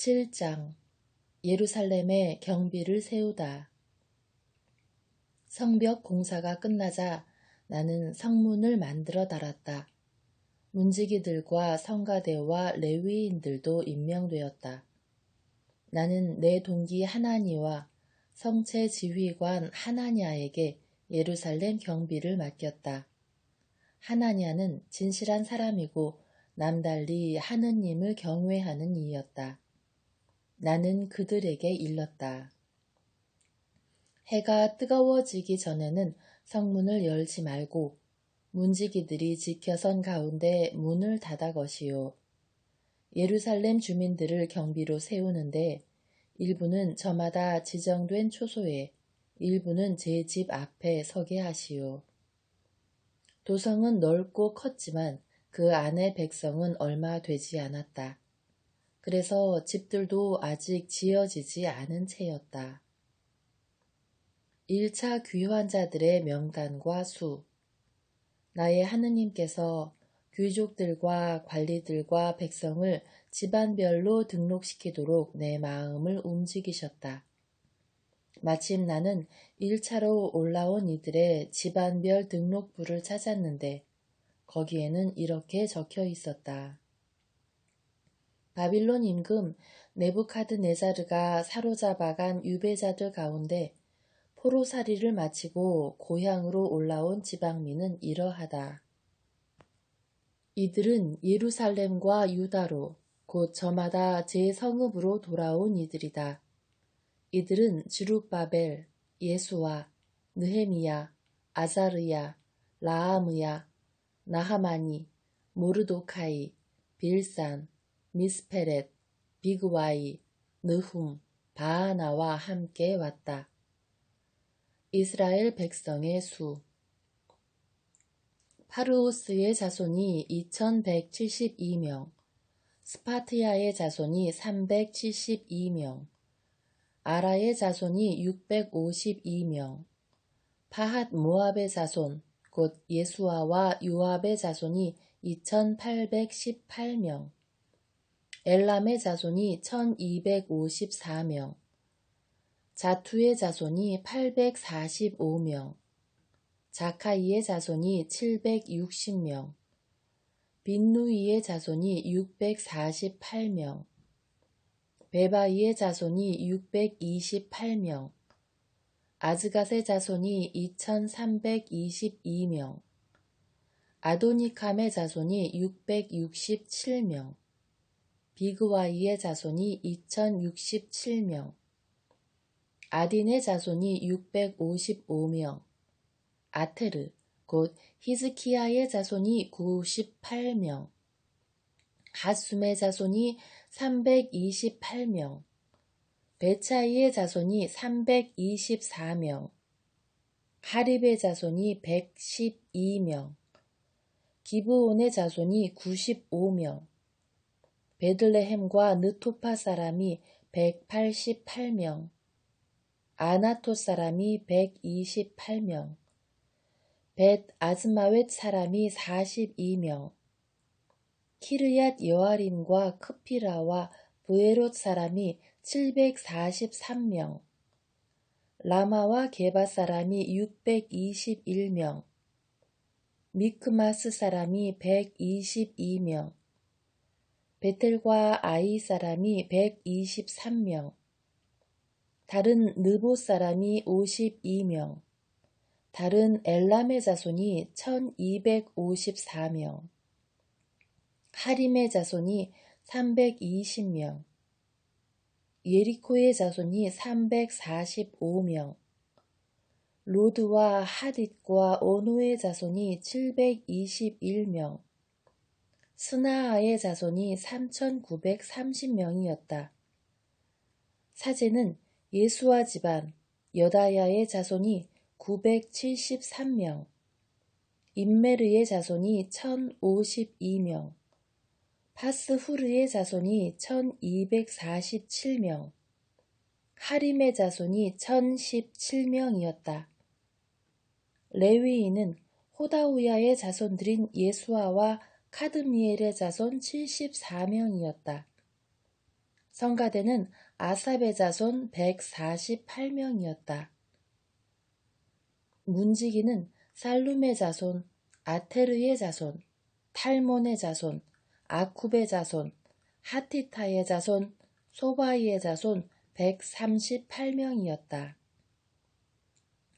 17장 예루살렘에 경비를 세우다. 성벽 공사가 끝나자 나는 성문을 만들어 달았다. 문지기들과 성가대와 레위인들도 임명되었다. 나는 내 동기 하나니와 성체 지휘관 하나냐에게 예루살렘 경비를 맡겼다. 하나냐는 진실한 사람이고 남달리 하느님을 경외하는 이였다. 나는 그들에게 일렀다. 해가 뜨거워지기 전에는 성문을 열지 말고 문지기들이 지켜선 가운데 문을 닫아 것이요. 예루살렘 주민들을 경비로 세우는데 일부는 저마다 지정된 초소에 일부는 제 집 앞에 서게 하시오. 도성은 넓고 컸지만 그 안의 백성은 얼마 되지 않았다. 그래서 집들도 아직 지어지지 않은 채였다. 1차 귀환자들의 명단과 수. 나의 하느님께서 귀족들과 관리들과 백성을 집안별로 등록시키도록 내 마음을 움직이셨다. 마침 나는 1차로 올라온 이들의 집안별 등록부를 찾았는데 거기에는 이렇게 적혀 있었다. 바빌론 임금 네부카드네자르가 사로잡아간 유배자들 가운데 포로살이를 마치고 고향으로 올라온 지방민은 이러하다. 이들은 예루살렘과 유다로 곧 저마다 제 성읍으로 돌아온 이들이다. 이들은 주룹바벨, 예수와, 느헤미야, 아자르야, 라하므야, 나하마니, 모르도카이, 빌산, 미스페렛, 비그와이, 느훔, 바하나와 함께 왔다. 이스라엘 백성의 수. 파르우스의 자손이 2172명, 스파트야의 자손이 372명, 아라의 자손이 652명, 파핫 모압의 자손, 곧 예수아와 요압의 자손이 2818명, 엘람의 자손이 1254명, 자투의 자손이 845명, 자카이의 자손이 760명, 빈누이의 자손이 648명, 베바이의 자손이 628명, 아즈갓의 자손이 2322명, 아도니캄의 자손이 667명, 비그와이의 자손이 2067명, 아딘의 자손이 655명, 아테르, 곧 히즈키야의 자손이 98명, 핫숨의 자손이 328명, 베차이의 자손이 324명, 하립의 자손이 112명, 기브온의 자손이 95명, 베들레헴과 느토파 사람이 188명, 아나토 사람이 128명, 벳 아즈마웻 사람이 42명, 키르얏 여아림과 크피라와 브에롯 사람이 743명, 라마와 게바 사람이 621명, 미크마스 사람이 122명, 베텔과 아이 사람이 123명, 다른 느보 사람이 52명, 다른 엘람의 자손이 1254명, 하림의 자손이 320명, 예리코의 자손이 345명, 로드와 하딧과 오노의 자손이 721명, 스나아의 자손이 3930명이었다. 사제는 예수아 집안, 여다야의 자손이 973명, 임메르의 자손이 1052명, 파스후르의 자손이 1247명, 하림의 자손이 1017명이었다. 레위인은 호다우야의 자손들인 예수아와 카드미엘의 자손 74명이었다. 성가대는 아삽의 자손 148명이었다. 문지기는 살룸의 자손, 아테르의 자손, 탈몬의 자손, 아쿰의 자손, 하티타의 자손, 소바이의 자손 138명이었다.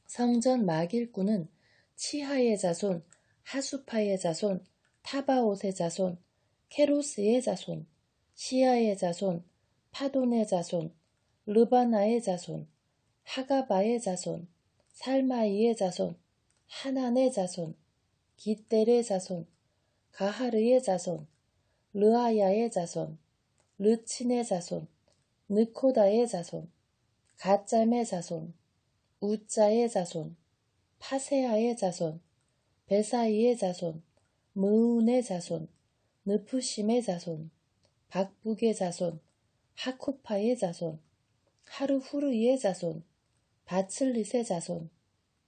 성전 막일꾼은 치하의 자손, 하수파의 자손, 타바옷의 자손, 케로스의 자손, 시아의 자손, 파돈의 자손, 르바나의 자손, 하가바의 자손, 살마이의 자손, 하난의 자손, 기델의 자손, 가하르의 자손, 르아야의 자손, 르친의 자손, 느코다의 자손, 가짬의 자손, 우짜의 자손, 파세아의 자손, 베사이의 자손, 무운의 자손, 느푸심의 자손, 박북의 자손, 하쿠파의 자손, 하르후르의 자손, 바칠릿의 자손,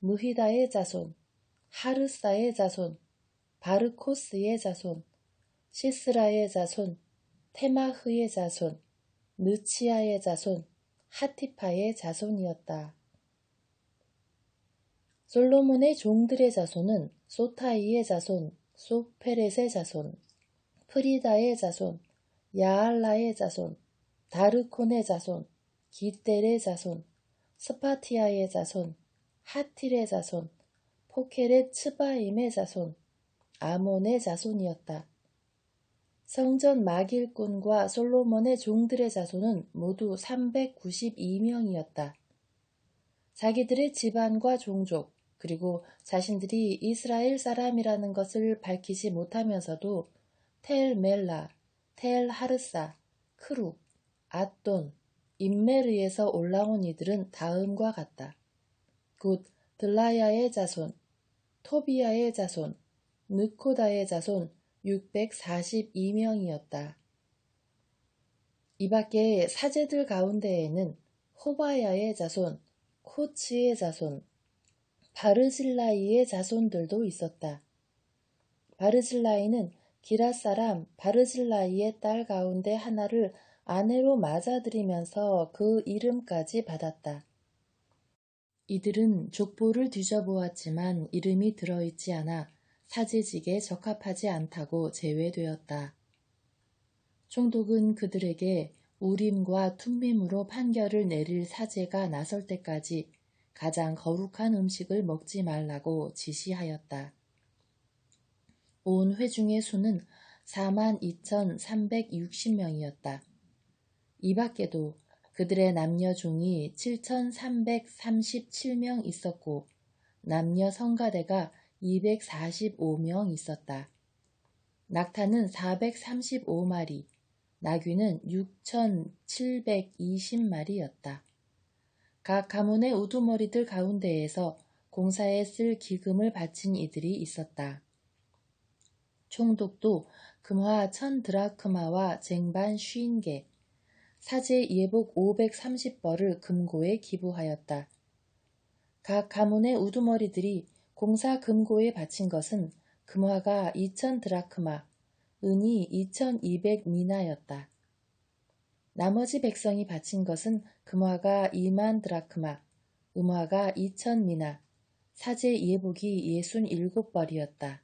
무히다의 자손, 하르사의 자손, 바르코스의 자손, 시스라의 자손, 테마흐의 자손, 느치아의 자손, 하티파의 자손이었다. 솔로몬의 종들의 자손은 소타이의 자손, 소페렛의 자손, 프리다의 자손, 야알라의 자손, 다르콘의 자손, 기델의 자손, 스파티아의 자손, 하틸의 자손, 포케렛 츠바임의 자손, 아몬의 자손이었다. 성전 막일꾼과 솔로몬의 종들의 자손은 모두 392명이었다. 자기들의 집안과 종족, 그리고 자신들이 이스라엘 사람이라는 것을 밝히지 못하면서도 텔 멜라, 텔 하르사, 크룹, 앗돈, 임메르에서 올라온 이들은 다음과 같다. 곧 들라야의 자손, 토비야의 자손, 느코다의 자손 642명이었다. 이 밖에 사제들 가운데에는 호바야의 자손, 코치의 자손, 바르질라이의 자손들도 있었다. 바르질라이는 기랏 사람 바르질라이의 딸 가운데 하나를 아내로 맞아들이면서 그 이름까지 받았다. 이들은 족보를 뒤져보았지만 이름이 들어있지 않아 사제직에 적합하지 않다고 제외되었다. 총독은 그들에게 우림과 툼밈으로 판결을 내릴 사제가 나설 때까지 가장 거룩한 음식을 먹지 말라고 지시하였다. 온 회중의 수는 42,360명이었다. 이 밖에도 그들의 남녀 종이 7,337명 있었고 남녀 성가대가 245명 있었다. 낙타는 435마리, 나귀는 6,720마리였다. 각 가문의 우두머리들 가운데에서 공사에 쓸 기금을 바친 이들이 있었다. 총독도 금화 1000드라크마와 쟁반 50개, 사제 예복 530벌을 금고에 기부하였다. 각 가문의 우두머리들이 공사 금고에 바친 것은 금화가 2000드라크마, 은이 2200미나였다. 나머지 백성이 바친 것은 금화가 2만 드라크마, 음화가 2000미나, 사제 예복이 67벌이었다.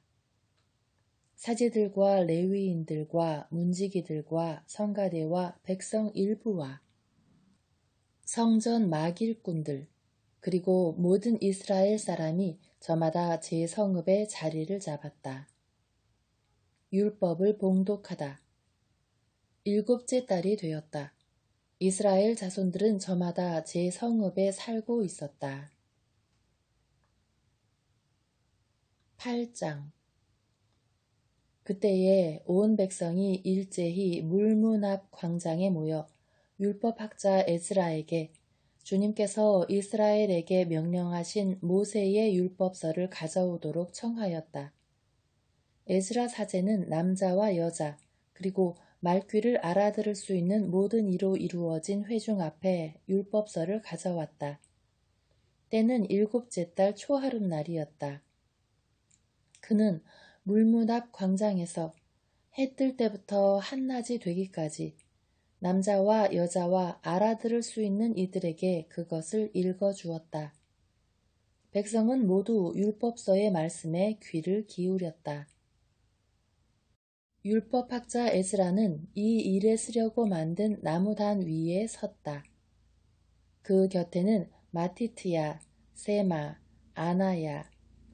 사제들과 레위인들과 문지기들과 성가대와 백성 일부와 성전 막일꾼들 그리고 모든 이스라엘 사람이 저마다 제 성읍에 자리를 잡았다. 율법을 봉독하다. 7째 달이 되었다. 이스라엘 자손들은 저마다 제 성읍에 살고 있었다. 8장. 그때에 온 백성이 일제히 물문 앞 광장에 모여 율법학자 에스라에게 주님께서 이스라엘에게 명령하신 모세의 율법서를 가져오도록 청하였다. 에스라 사제는 남자와 여자 그리고 말귀를 알아들을 수 있는 모든 이로 이루어진 회중 앞에 율법서를 가져왔다. 때는 7째 달 초하룻 날이었다. 그는 물문 앞 광장에서 해 뜰 때부터 한낮이 되기까지 남자와 여자와 알아들을 수 있는 이들에게 그것을 읽어주었다. 백성은 모두 율법서의 말씀에 귀를 기울였다. 율법학자 에스라는 이 일에 쓰려고 만든 나무단 위에 섰다. 그 곁에는 마티트야, 세마, 아나야,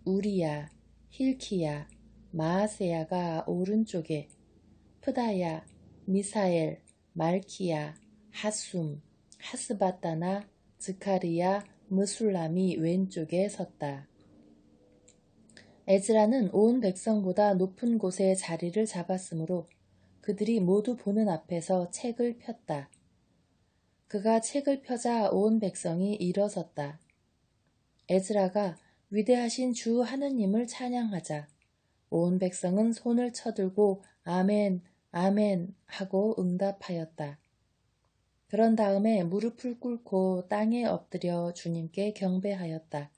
우리야, 힐키야, 마아세야가 오른쪽에, 프다야, 미사엘, 말키야, 하숨, 하스바따나, 스카리야, 무술람이 왼쪽에 섰다. 에즈라는 온 백성보다 높은 곳에 자리를 잡았으므로 그들이 모두 보는 앞에서 책을 폈다. 그가 책을 펴자 온 백성이 일어섰다. 에즈라가 위대하신 주 하느님을 찬양하자 온 백성은 손을 쳐들고 아멘, 아멘 하고 응답하였다. 그런 다음에 무릎을 꿇고 땅에 엎드려 주님께 경배하였다.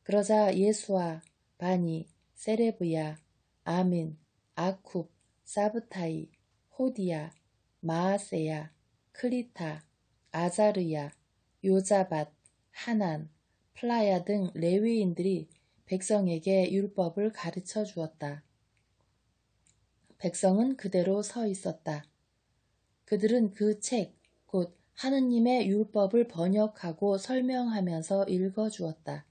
그러자 예수와 바니, 세레브야, 아민, 아쿱, 사브타이, 호디야, 마아세야, 크리타, 아자르야, 요자밧, 하난, 플라야 등 레위인들이 백성에게 율법을 가르쳐 주었다. 백성은 그대로 서 있었다. 그들은 그 책, 곧 하느님의 율법을 번역하고 설명하면서 읽어주었다.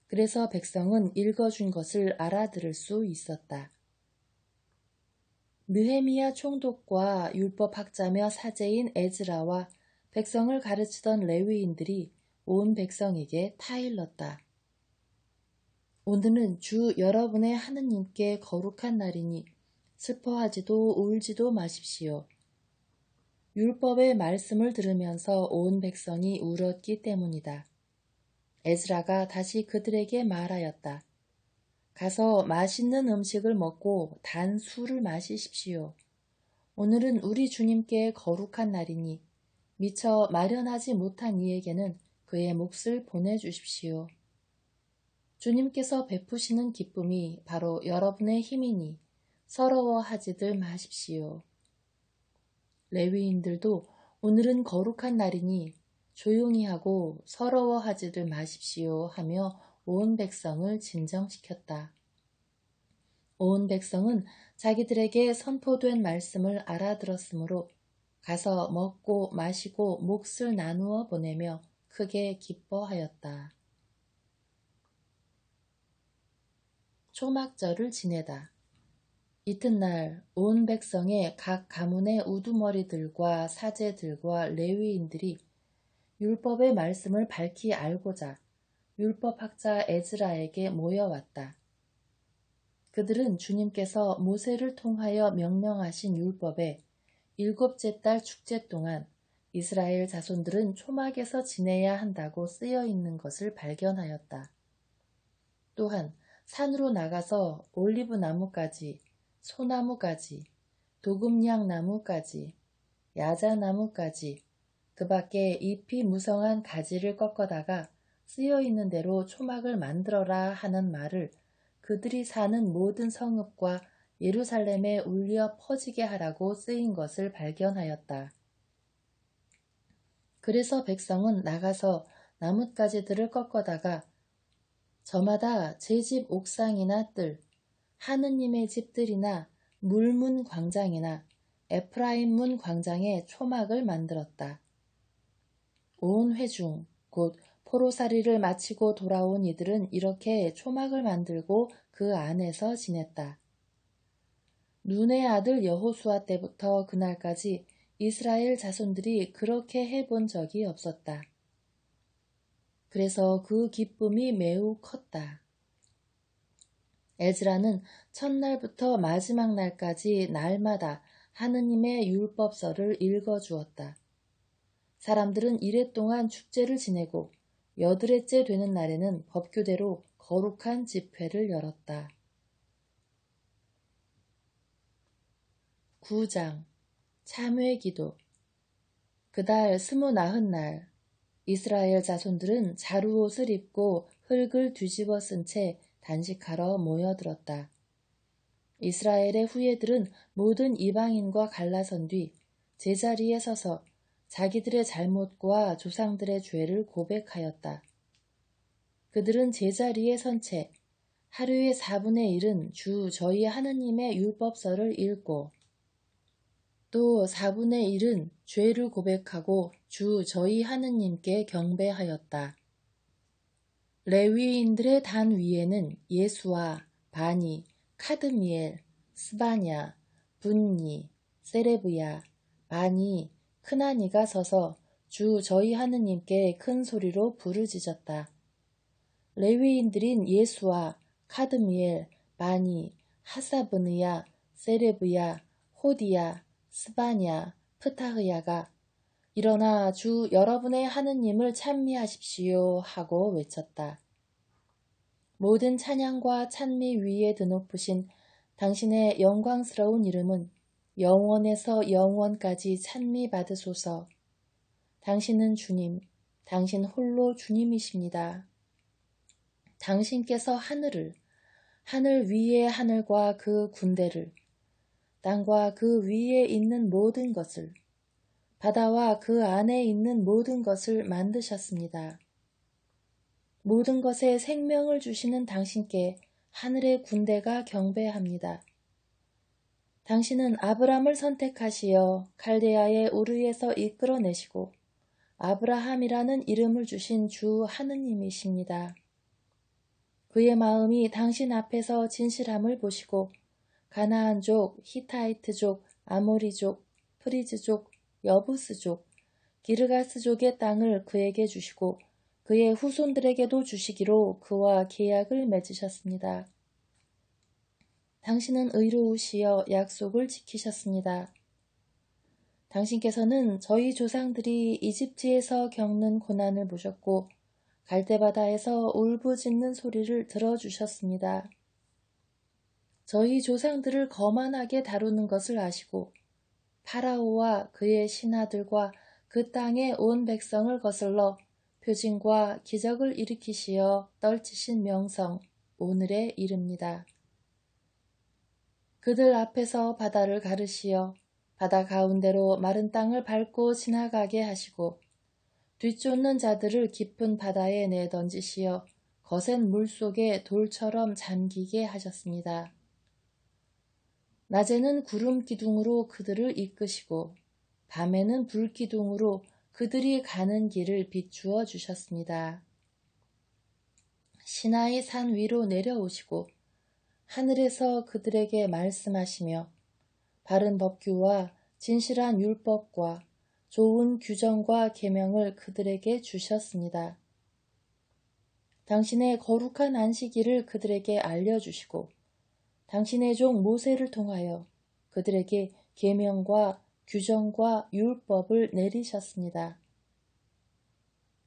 그래서 백성은 읽어준 것을 알아들을 수 있었다. 느헤미야 총독과 율법학자며 사제인 에즈라와 백성을 가르치던 레위인들이 온 백성에게 타일렀다. 오늘은 주 여러분의 하느님께 거룩한 날이니 슬퍼하지도 울지도 마십시오. 율법의 말씀을 들으면서 온 백성이 울었기 때문이다. 에즈라가 다시 그들에게 말하였다. 가서 맛있는 음식을 먹고 단 술을 마시십시오. 오늘은 우리 주님께 거룩한 날이니 미처 마련하지 못한 이에게는 그의 몫을 보내주십시오. 주님께서 베푸시는 기쁨이 바로 여러분의 힘이니 서러워하지들 마십시오. 레위인들도 오늘은 거룩한 날이니 조용히 하고 서러워하지들 마십시오 하며 온 백성을 진정시켰다. 온 백성은 자기들에게 선포된 말씀을 알아들었으므로 가서 먹고 마시고 몫을 나누어 보내며 크게 기뻐하였다. 초막절을 지내다. 이튿날 온 백성의 각 가문의 우두머리들과 사제들과 레위인들이 율법의 말씀을 밝히 알고자 율법학자 에즈라에게 모여왔다. 그들은 주님께서 모세를 통하여 명령하신 율법에 7째 달 축제 동안 이스라엘 자손들은 초막에서 지내야 한다고 쓰여 있는 것을 발견하였다. 또한 산으로 나가서 올리브 나무까지, 소나무까지, 도금냥 나무까지, 야자나무까지, 그 밖에 잎이 무성한 가지를 꺾어다가 쓰여 있는 대로 초막을 만들어라 하는 말을 그들이 사는 모든 성읍과 예루살렘에 울려 퍼지게 하라고 쓰인 것을 발견하였다. 그래서 백성은 나가서 나뭇가지들을 꺾어다가 저마다 제 집 옥상이나 뜰, 하느님의 집들이나 물문 광장이나 에프라임 문 광장에 초막을 만들었다. 온 회중, 곧 포로살이를 마치고 돌아온 이들은 이렇게 초막을 만들고 그 안에서 지냈다. 눈의 아들 여호수아 때부터 그날까지 이스라엘 자손들이 그렇게 해본 적이 없었다. 그래서 그 기쁨이 매우 컸다. 에즈라는 첫날부터 마지막 날까지 날마다 하느님의 율법서를 읽어주었다. 사람들은 이래 동안 축제를 지내고 8회째 되는 날에는 법규대로 거룩한 집회를 열었다. 9장 참회기도. 그달 29날 이스라엘 자손들은 자루옷을 입고 흙을 뒤집어 쓴 채 단식하러 모여들었다. 이스라엘의 후예들은 모든 이방인과 갈라선 뒤 제자리에 서서 자기들의 잘못과 조상들의 죄를 고백하였다. 그들은 제자리에 선 채 하루의 4분의 1은 주 저희 하느님의 율법서를 읽고 또 4분의 1은 죄를 고백하고 주 저희 하느님께 경배하였다. 레위인들의 단 위에는 예수와 바니, 카드미엘, 스바냐, 분니, 세레브야, 바니, 크나니가 서서 주 저희 하느님께 큰 소리로 부르짖었다. 레위인들인 예수와 카드미엘, 바니, 하사브느야, 세레브야, 호디야, 스바냐, 프타흐야가 일어나 주 여러분의 하느님을 찬미하십시오 하고 외쳤다. 모든 찬양과 찬미 위에 드높으신 당신의 영광스러운 이름은 영원에서 영원까지 찬미 받으소서. 당신은 주님, 당신 홀로 주님이십니다. 당신께서 하늘 위의 하늘과 그 군대를, 땅과 그 위에 있는 모든 것을, 바다와 그 안에 있는 모든 것을 만드셨습니다. 모든 것에 생명을 주시는 당신께 하늘의 군대가 경배합니다. 당신은 아브람을 선택하시어 칼데아의 우르에서 이끌어내시고 아브라함이라는 이름을 주신 주 하느님이십니다. 그의 마음이 당신 앞에서 진실함을 보시고 가나안족, 히타이트족, 아모리족, 프리즈족, 여부스족, 기르가스족의 땅을 그에게 주시고 그의 후손들에게도 주시기로 그와 계약을 맺으셨습니다. 당신은 의로우시어 약속을 지키셨습니다. 당신께서는 저희 조상들이 이집트에서 겪는 고난을 보셨고 갈대바다에서 울부짖는 소리를 들어주셨습니다. 저희 조상들을 거만하게 다루는 것을 아시고 파라오와 그의 신하들과 그 땅의 온 백성을 거슬러 표징과 기적을 일으키시어 떨치신 명성 오늘에 이릅니다. 그들 앞에서 바다를 가르시어 바다 가운데로 마른 땅을 밟고 지나가게 하시고 뒤쫓는 자들을 깊은 바다에 내던지시어 거센 물속에 돌처럼 잠기게 하셨습니다. 낮에는 구름 기둥으로 그들을 이끄시고 밤에는 불 기둥으로 그들이 가는 길을 비추어 주셨습니다. 시나이 산 위로 내려오시고 하늘에서 그들에게 말씀하시며 바른 법규와 진실한 율법과 좋은 규정과 계명을 그들에게 주셨습니다. 당신의 거룩한 안식일을 그들에게 알려주시고 당신의 종 모세를 통하여 그들에게 계명과 규정과 율법을 내리셨습니다.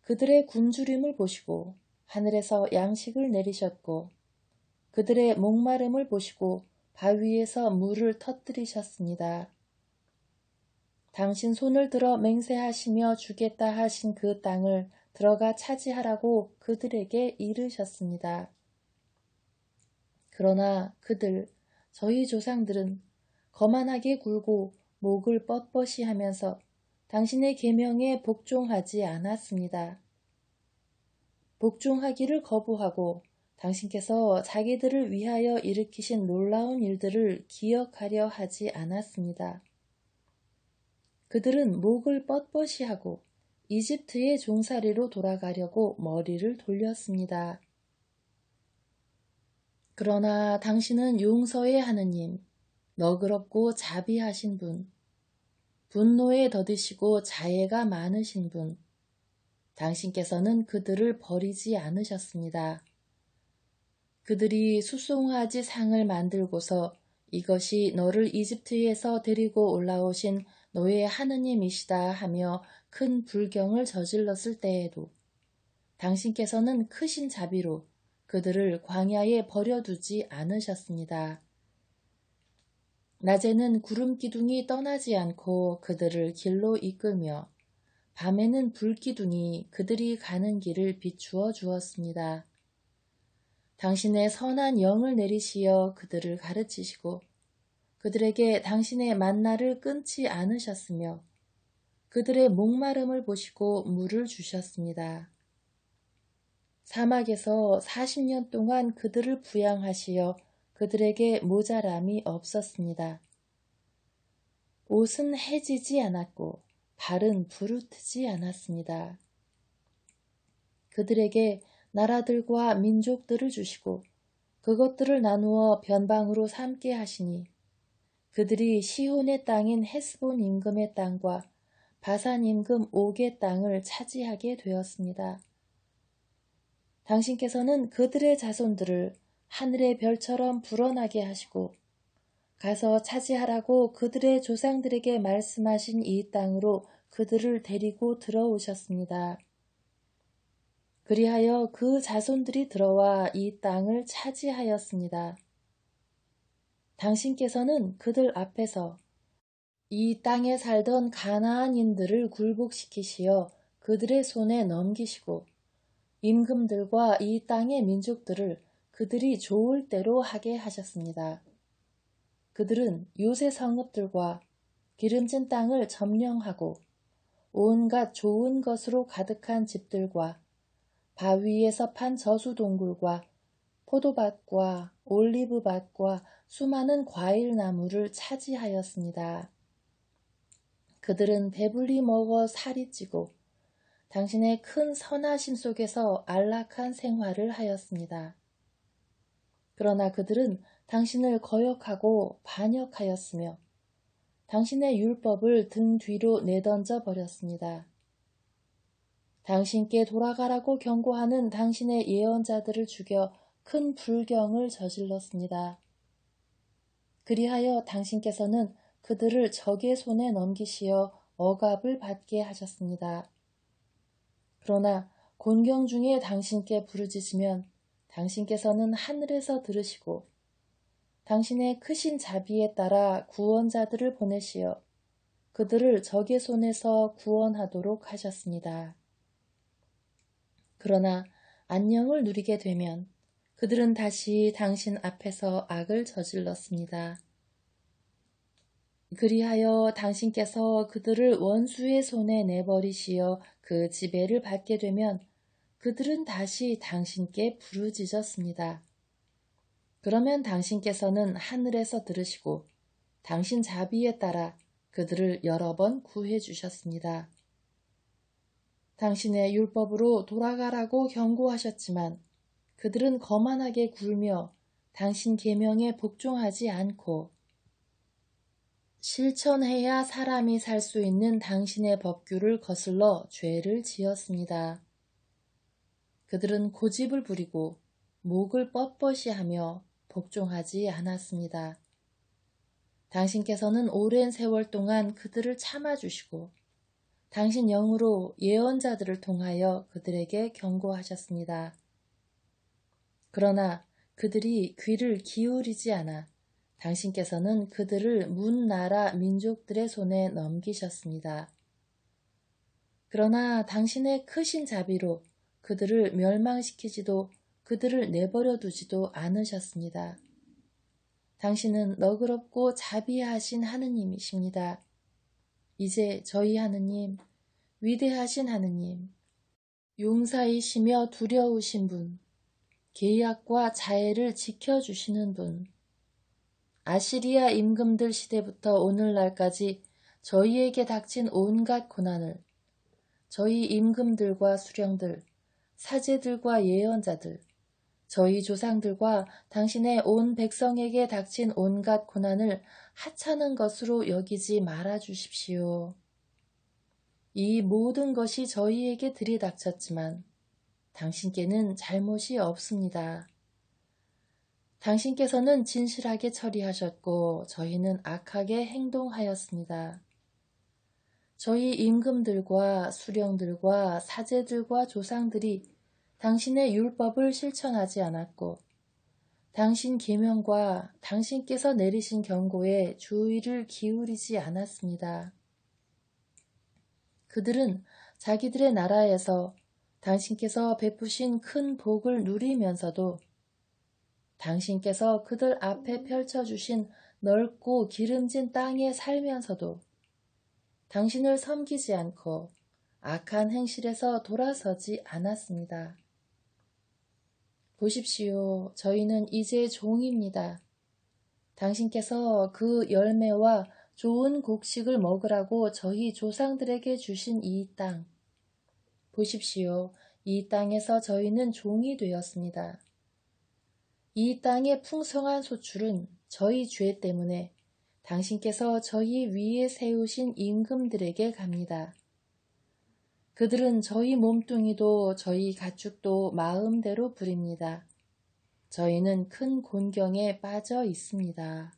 그들의 굶주림을 보시고 하늘에서 양식을 내리셨고 그들의 목마름을 보시고 바위에서 물을 터뜨리셨습니다. 당신 손을 들어 맹세하시며 주겠다 하신 그 땅을 들어가 차지하라고 그들에게 이르셨습니다. 그러나 저희 조상들은 거만하게 굴고 목을 뻣뻣이 하면서 당신의 계명에 복종하지 않았습니다. 복종하기를 거부하고 당신께서 자기들을 위하여 일으키신 놀라운 일들을 기억하려 하지 않았습니다. 그들은 목을 뻣뻣이 하고 이집트의 종살이로 돌아가려고 머리를 돌렸습니다. 그러나 당신은 용서의 하느님, 너그럽고 자비하신 분, 분노에 더디시고 자애가 많으신 분, 당신께서는 그들을 버리지 않으셨습니다. 그들이 수송아지 상을 만들고서 이것이 너를 이집트에서 데리고 올라오신 너의 하느님이시다 하며 큰 불경을 저질렀을 때에도 당신께서는 크신 자비로 그들을 광야에 버려두지 않으셨습니다. 낮에는 구름 기둥이 떠나지 않고 그들을 길로 이끌며 밤에는 불 기둥이 그들이 가는 길을 비추어 주었습니다. 당신의 선한 영을 내리시어 그들을 가르치시고 그들에게 당신의 만나를 끊지 않으셨으며 그들의 목마름을 보시고 물을 주셨습니다. 사막에서 40년 동안 그들을 부양하시어 그들에게 모자람이 없었습니다. 옷은 해지지 않았고 발은 부르트지 않았습니다. 그들에게 나라들과 민족들을 주시고 그것들을 나누어 변방으로 삼게 하시니 그들이 시혼의 땅인 헤스본 임금의 땅과 바산 임금 옥의 땅을 차지하게 되었습니다. 당신께서는 그들의 자손들을 하늘의 별처럼 불어나게 하시고 가서 차지하라고 그들의 조상들에게 말씀하신 이 땅으로 그들을 데리고 들어오셨습니다. 그리하여 그 자손들이 들어와 이 땅을 차지하였습니다. 당신께서는 그들 앞에서 이 땅에 살던 가나안인들을 굴복시키시어 그들의 손에 넘기시고 임금들과 이 땅의 민족들을 그들이 좋을 대로 하게 하셨습니다. 그들은 요새 성읍들과 기름진 땅을 점령하고 온갖 좋은 것으로 가득한 집들과 바위에서 판 저수동굴과 포도밭과 올리브밭과 수많은 과일나무를 차지하였습니다. 그들은 배불리 먹어 살이 찌고 당신의 큰 선하심 속에서 안락한 생활을 하였습니다. 그러나 그들은 당신을 거역하고 반역하였으며 당신의 율법을 등 뒤로 내던져 버렸습니다. 당신께 돌아가라고 경고하는 당신의 예언자들을 죽여 큰 불경을 저질렀습니다. 그리하여 당신께서는 그들을 적의 손에 넘기시어 억압을 받게 하셨습니다. 그러나 곤경 중에 당신께 부르짖으면 당신께서는 하늘에서 들으시고 당신의 크신 자비에 따라 구원자들을 보내시어 그들을 적의 손에서 구원하도록 하셨습니다. 그러나 안녕을 누리게 되면 그들은 다시 당신 앞에서 악을 저질렀습니다. 그리하여 당신께서 그들을 원수의 손에 내버리시어 그 지배를 받게 되면 그들은 다시 당신께 부르짖었습니다. 그러면 당신께서는 하늘에서 들으시고 당신 자비에 따라 그들을 여러 번 구해 주셨습니다. 당신의 율법으로 돌아가라고 경고하셨지만 그들은 거만하게 굴며 당신 계명에 복종하지 않고 실천해야 사람이 살 수 있는 당신의 법규를 거슬러 죄를 지었습니다. 그들은 고집을 부리고 목을 뻣뻣이 하며 복종하지 않았습니다. 당신께서는 오랜 세월 동안 그들을 참아주시고 당신 영으로 예언자들을 통하여 그들에게 경고하셨습니다. 그러나 그들이 귀를 기울이지 않아 당신께서는 그들을 문 나라 민족들의 손에 넘기셨습니다. 그러나 당신의 크신 자비로 그들을 멸망시키지도 그들을 내버려 두지도 않으셨습니다. 당신은 너그럽고 자비하신 하느님이십니다. 이제 저희 하느님, 위대하신 하느님, 용사이시며 두려우신 분, 계약과 자애를 지켜주시는 분, 아시리아 임금들 시대부터 오늘날까지 저희에게 닥친 온갖 고난을 저희 임금들과 수령들, 사제들과 예언자들, 저희 조상들과 당신의 온 백성에게 닥친 온갖 고난을 하찮은 것으로 여기지 말아 주십시오. 이 모든 것이 저희에게 들이닥쳤지만 당신께는 잘못이 없습니다. 당신께서는 진실하게 처리하셨고 저희는 악하게 행동하였습니다. 저희 임금들과 수령들과 사제들과 조상들이 당신의 율법을 실천하지 않았고 당신 계명과 당신께서 내리신 경고에 주의를 기울이지 않았습니다. 그들은 자기들의 나라에서 당신께서 베푸신 큰 복을 누리면서도 당신께서 그들 앞에 펼쳐주신 넓고 기름진 땅에 살면서도 당신을 섬기지 않고 악한 행실에서 돌아서지 않았습니다. 보십시오. 저희는 이제 종입니다. 당신께서 그 열매와 좋은 곡식을 먹으라고 저희 조상들에게 주신 이 땅. 보십시오. 이 땅에서 저희는 종이 되었습니다. 이 땅의 풍성한 소출은 저희 죄 때문에 당신께서 저희 위에 세우신 임금들에게 갑니다. 그들은 저희 몸뚱이도 저희 가축도 마음대로 부립니다. 저희는 큰 곤경에 빠져 있습니다.